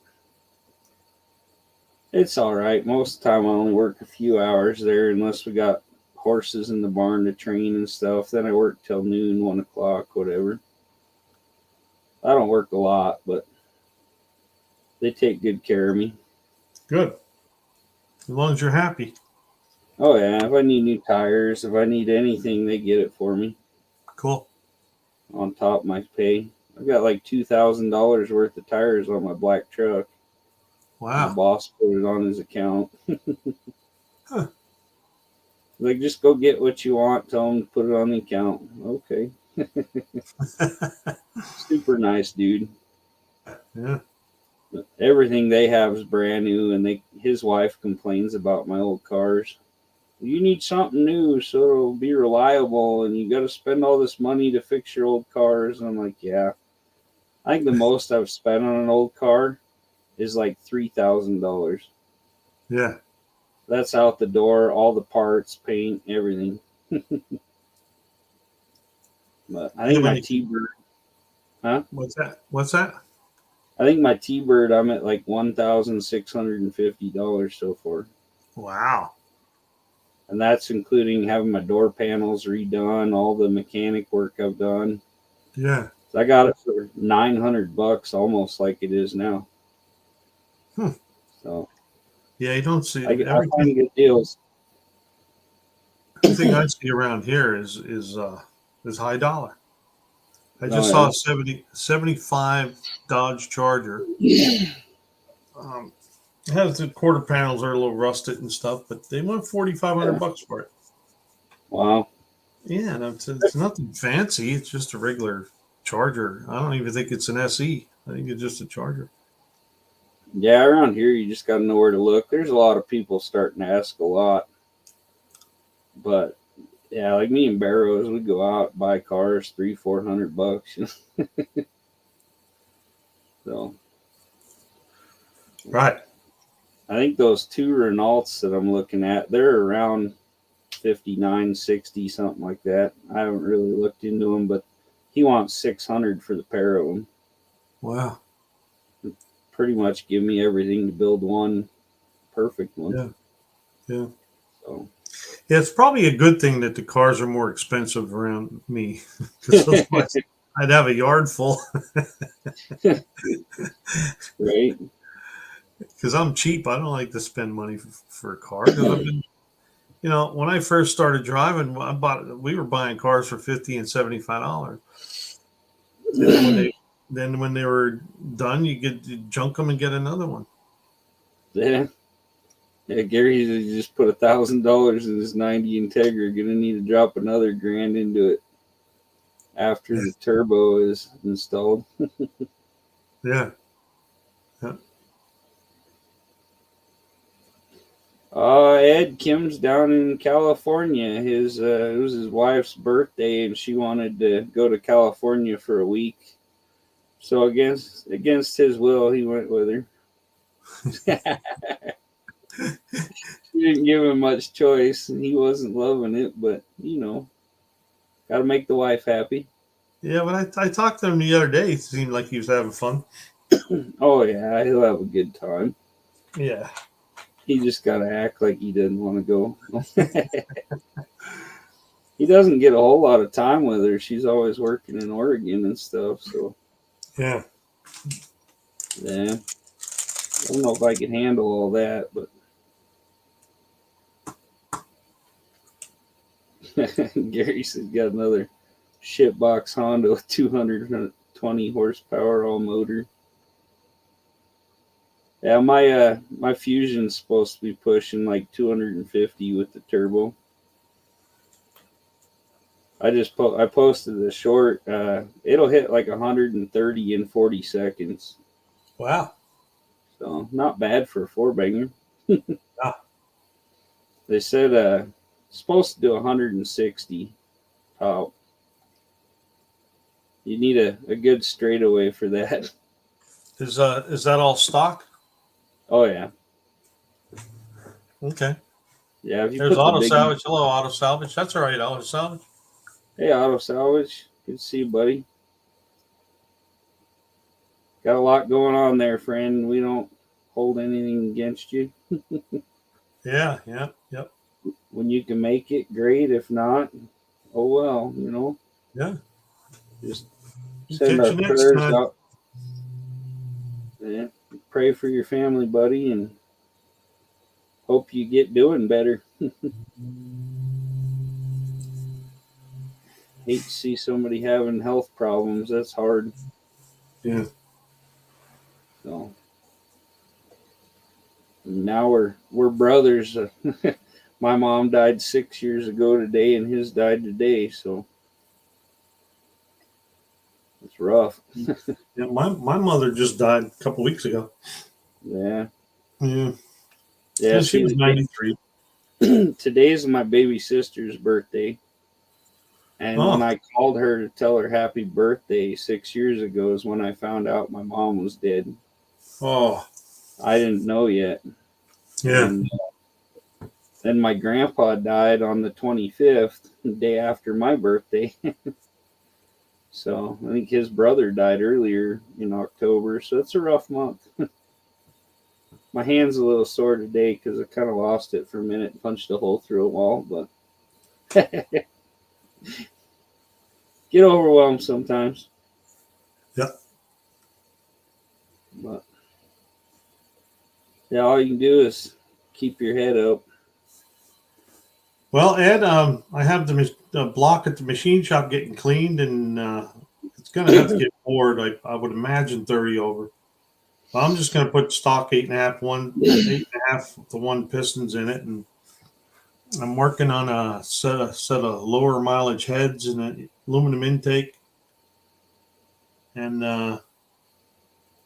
it's all right. Most of the time, I only work a few hours there unless we got horses in the barn to train and stuff. Then I work till noon, 1 o'clock, whatever. I don't work a lot, but they take good care of me. Good. As long as you're happy. Oh, yeah. If I need new tires, if I need anything, they get it for me. Cool. On top of my pay. I've got like $2,000 worth of tires on my black truck. Wow. My boss put it on his account. Huh. Like, just go get what you want. Tell him to put it on the account. Okay. Super nice dude. Yeah. But everything they have is brand new, and his wife complains about my old cars. You need something new so it'll be reliable, and you got to spend all this money to fix your old cars. And I'm like, yeah. I think the most I've spent on an old car is like $3,000. Yeah. That's out the door, all the parts, paint, everything. But I think my T-Bird. Huh? What's that? I think my T-Bird, I'm at like $1,650 so far. Wow. And that's including having my door panels redone, all the mechanic work I've done. Yeah. So I got it for $900, almost like it is now. So yeah, you don't see I find good deals. Everything I see around here is high dollar. I just saw a 75 Dodge Charger. It has the quarter panels are a little rusted and stuff, but they want $4,500 for it. Wow. Yeah, and it's nothing fancy. It's just a regular Charger. I don't even think it's an SE. I think it's just a Charger. Yeah, around here you just got to know where to look. There's a lot of people starting to ask a lot, but Yeah, like me and BareRose, we go out buy cars $300-400. So Right. I think those two Renaults that I'm looking at, they're around 59, 60, something like that. I haven't really looked into them, but he wants 600 for the pair of them. Wow. Pretty much give me everything to build one perfect one. Yeah. Yeah. So Yeah, it's probably a good thing that the cars are more expensive around me, because otherwise I'd have a yard full. right. Because I'm cheap. I don't like to spend money for a car. Because I've been, when I first started driving, we were buying cars for $50 and $75, and then when they were done, you junk them and get another one. Yeah. Yeah, Gary's just put $1,000 in his 90 Integra. Gonna need to drop another grand into it after the turbo is installed. Yeah. Yeah. Ed Kim's down in California. It was his wife's birthday, and she wanted to go to California for a week. So against his will, he went with her. She didn't give him much choice, and he wasn't loving it. But got to make the wife happy. Yeah, but I talked to him the other day. It seemed like he was having fun. Oh yeah, he'll have a good time. Yeah. He just got to act like he doesn't want to go. He doesn't get a whole lot of time with her. She's always working in Oregon and stuff. So Yeah. yeah, I don't know if I can handle all that, but Gary said got another shitbox Honda with 220 horsepower all motor. Yeah, my Fusion's supposed to be pushing like 250 with the turbo. I posted a short. It'll hit like 130 in 40 seconds. Wow. So not bad for a four banger. Yeah. They said it's supposed to do 160 top. You need a good straightaway for that. Is that all stock? Oh yeah, Okay. yeah. If you There's put the auto big salvage. Hello, auto salvage. That's all right, auto salvage. hey auto salvage, good to see you, buddy. Got a lot going on there, friend. We don't hold anything against you. Yeah, yeah, yep. When you can make it, great. If not, oh well. Yeah. Just You send catch our you next prayers time. out. Yeah, pray for your family, buddy, and hope you get doing better. Hate to see somebody having health problems. That's hard. Yeah. So now we're brothers. My mom died 6 years ago today, and his died today. So it's rough. Yeah. My mother just died a couple weeks ago. Yeah, Yeah. yeah. She was 93. Today's my baby sister's birthday. And when Oh. I called her to tell her happy birthday 6 years ago is when I found out my mom was dead. Oh. I didn't know yet. Yeah. And then my grandpa died on the 25th, the day after my birthday. So I think his brother died earlier in October. So it's a rough month. My hand's a little sore today because I kind of lost it for a minute and punched a hole through a wall. But get overwhelmed sometimes. Yeah. But yeah, all you can do is keep your head up. Well, Ed, I have the block at the machine shop getting cleaned, and it's going to have to get bored. I would imagine 30 over. But I'm just going to put stock 8.5 to 1 pistons in it, and I'm working on a set of lower mileage heads and an aluminum intake, and I'm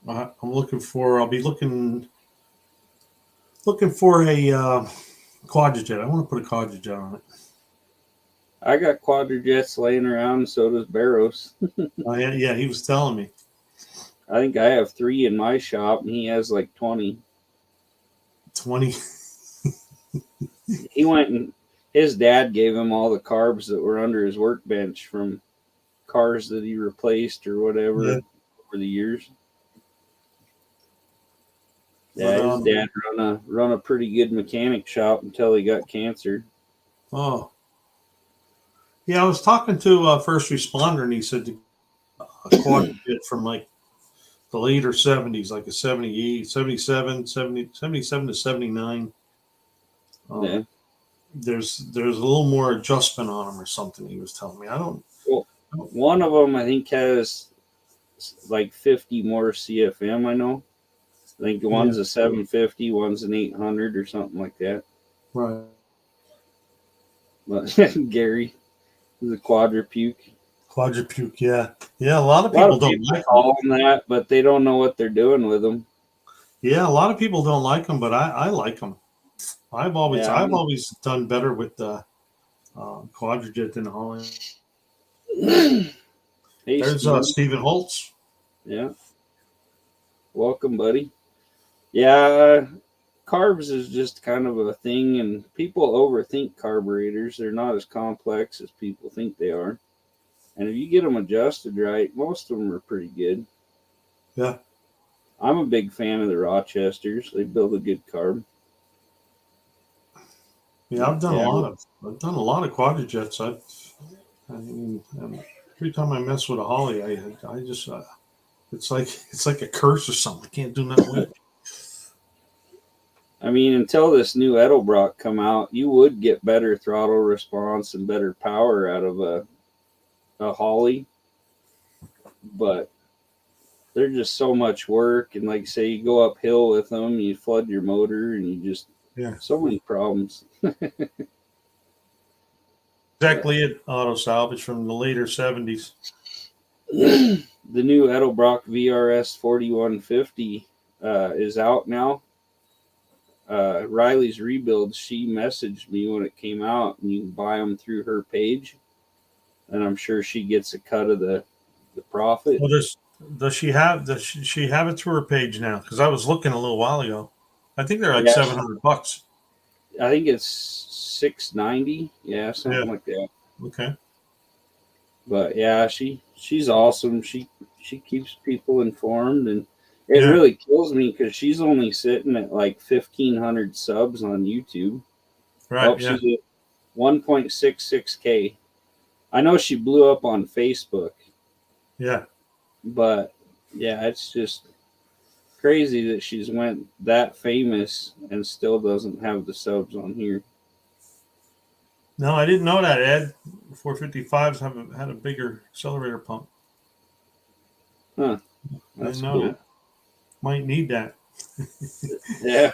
I'll be looking for a quadrijet. I want to put a quadrijet on it. I got quadrojets laying around, and so does BareRose. Oh, yeah, he was telling me. I think I have 3 in my shop, and he has like 20. 20. He went and his dad gave him all the carbs that were under his workbench from cars that he replaced or whatever Yeah. over the years. But, Yeah, his dad run a pretty good mechanic shop until he got cancer. Oh. Yeah, I was talking to a first responder, and he said a quadruped from like the later 70s, like a 78, 77, 70, 77 to 79. Yeah. There's a little more adjustment on them or something, he was telling me. I don't. Well, one of them I think has like 50 more CFM. I know. I think one's a 750, one's an 800 or something like that. Right. But Gary is a quadrupuke. Quadrupuke, yeah. Yeah, a lot of people don't like call them that, but they don't know what they're doing with them. Yeah, a lot of people don't like them, but I like them. I've always done better with the quadrujet than the Holly. Hey, There's Stephen Holtz. Yeah. Welcome, buddy. Yeah, carbs is just kind of a thing, and people overthink carburetors. They're not as complex as people think they are. And if you get them adjusted right, most of them are pretty good. Yeah. I'm a big fan of the Rochesters. They build a good carb. Yeah, I've done a lot of quadrujets. I mean, every time I mess with a Holly, I just it's like a curse or something. I can't do nothing with it. I mean, until this new Edelbrock come out, you would get better throttle response and better power out of a Holly, but they're just so much work. And like say you go uphill with them, you flood your motor, and you just so many problems. Exactly it. Auto salvage from the later 70s. The new Edelbrock VRS 4150 is out now. Riley's Rebuild, she messaged me when it came out, and you can buy them through her page, and I'm sure she gets a cut of the profit. Well, does she have it through her page now? Because I was looking a little while ago. I think they're like $700. I think it's $690. Yeah, something like that. Okay. But yeah, she's awesome. She keeps people informed, and it really kills me because she's only sitting at like 1,500 subs on YouTube. Right. She's at 1.66K. I know she blew up on Facebook. Yeah. But yeah, it's just crazy that she's went that famous and still doesn't have the subs on here. No, I didn't know that, Ed. 455s had a bigger accelerator pump. Huh. That's cool. That. Might need that. Yeah.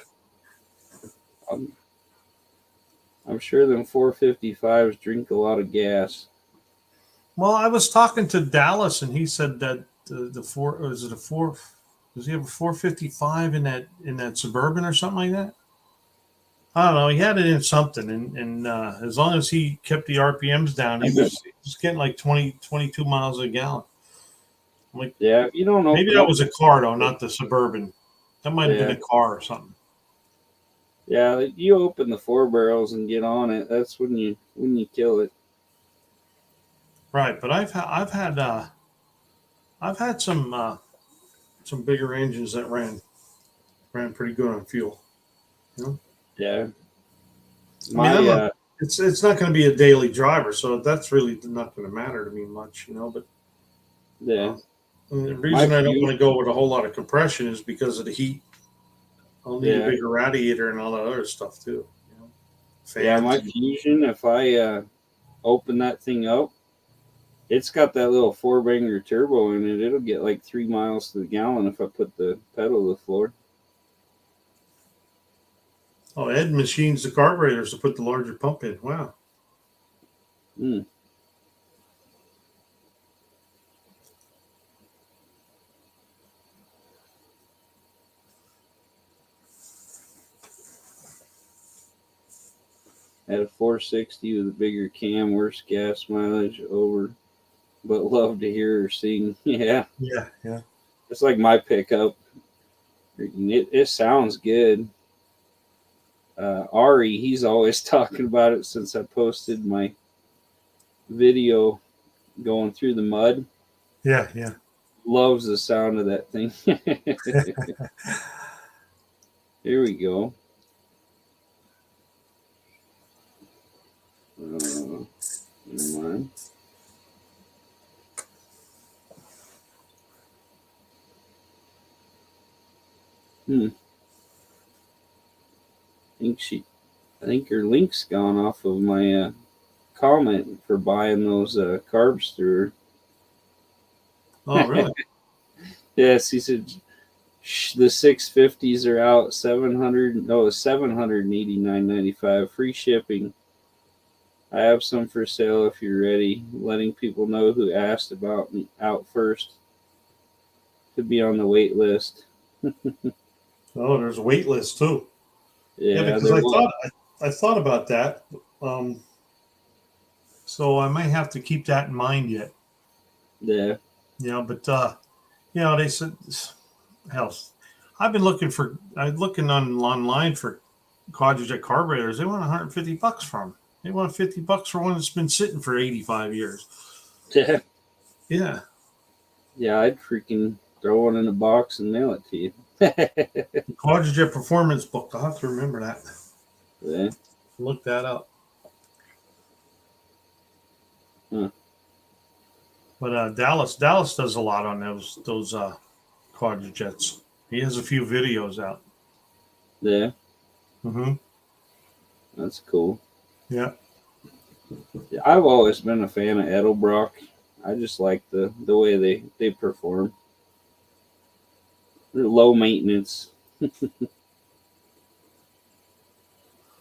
I'm sure them 455s drink a lot of gas. Well, I was talking to Dallas, and he said that does he have a 455 in that Suburban or something like that? I don't know. He had it in something, and as long as he kept the RPMs down, he was getting like 22 miles a gallon. I'm like, yeah, you don't know. Maybe that was a car though, not the Suburban. That might have been a car or something. Yeah, you open the 4 barrels and get on it. That's when you kill it. Right, but I've had some bigger engines that ran pretty good on fuel. You know? Yeah. It's not going to be a daily driver, so that's really not going to matter to me much, you know. But yeah, the reason I don't want to go with a whole lot of compression is because of the heat. I'll need a bigger radiator and all that other stuff too. You know? Yeah, my Fusion, if I open that thing up, it's got that little 4-banger turbo in it. It'll get like 3 miles to the gallon if I put the pedal to the floor. Oh, Ed machines the carburetors to put the larger pump in. Wow. Hmm. Had a 460 with a bigger cam, worse gas mileage, over, but love to hear her sing. Yeah, Yeah. it's like my pickup. It sounds good. Ari, he's always talking about it since I posted my video going through the mud. Yeah. Loves the sound of that thing. Here we go. Never mind. I think her link's gone off of my comment for buying those carbs through her. Oh, really? Yes, he said the 650s are out 789.95 free shipping. I have some for sale if you're ready. Letting people know who asked about me out first to be on the wait list. Oh, there's a wait list too. Yeah, Because I thought about that. So I might have to keep that in mind yet. Yeah. Yeah, but they said, hell, I'm looking online for quadrijet carburetors. They want $150 from. They want $50 for one that's been sitting for 85 years. Yeah. Yeah. Yeah, I'd freaking throw one in a box and mail it to you. Quadrijet Performance book. I'll have to remember that. Yeah. Look that up. Huh. But Dallas does a lot on those quadrijets. He has a few videos out. Yeah. Mm-hmm. That's cool. Yeah. I've always been a fan of Edelbrock. I just like the way they perform. They're low maintenance.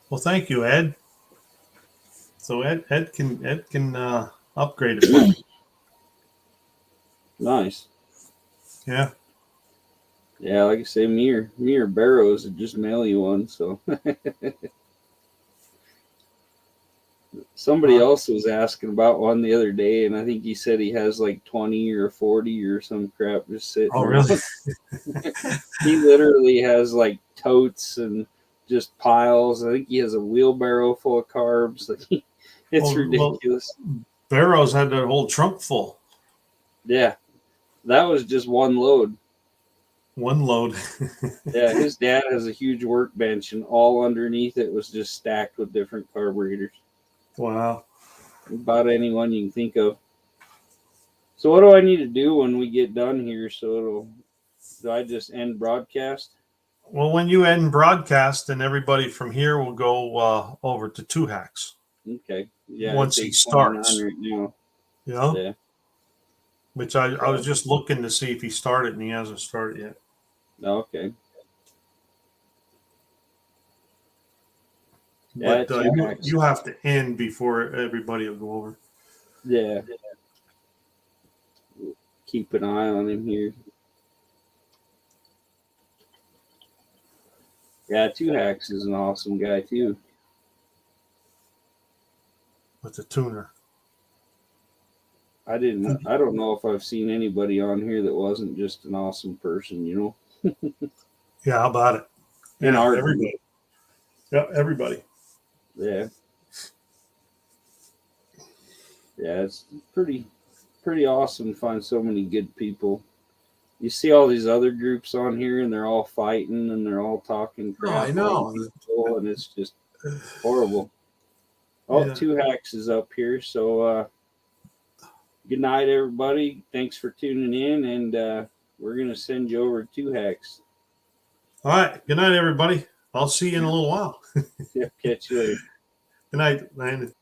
Well, thank you, Ed. So Ed can upgrade it for me. Nice. Yeah. Yeah, like I say, me or BareRose would just mail you one. So somebody else was asking about one the other day, and I think he said he has like 20 or 40 or some crap just sitting. Oh, really? He literally has like totes and just piles. I think he has a wheelbarrow full of carbs. It's ridiculous. BareRose had that whole trunk full. Yeah, that was just one load. One load. Yeah, his dad has a huge workbench, and all underneath it was just stacked with different carburetors. Wow. About anyone you can think of. So what do I need to do when we get done here? Do I just end broadcast? Well, when you end broadcast, then everybody from here will go over to Two Hacks. Okay. Yeah. Once he starts. Right now. Yeah. Which I was just looking to see if he started, and he hasn't started yet. Okay. But you have to end before everybody will go over. Yeah. Keep an eye on him here. Yeah, Two Hacks is an awesome guy too. With the tuner. I don't know if I've seen anybody on here that wasn't just an awesome person, you know? Yeah, how about it? Yeah, everybody. Yeah, everybody. Yeah. Yeah, it's pretty awesome to find so many good people. You see all these other groups on here, and they're all fighting, and they're all talking crap. Oh, I know. And it's just horrible. Oh, yeah. Two Hacks is up here, so good night, everybody. Thanks for tuning in, and we're going to send you over to Two Hacks. All right. Good night, everybody. I'll see you in a little while. Yeah, catch you later. Good night, Landon.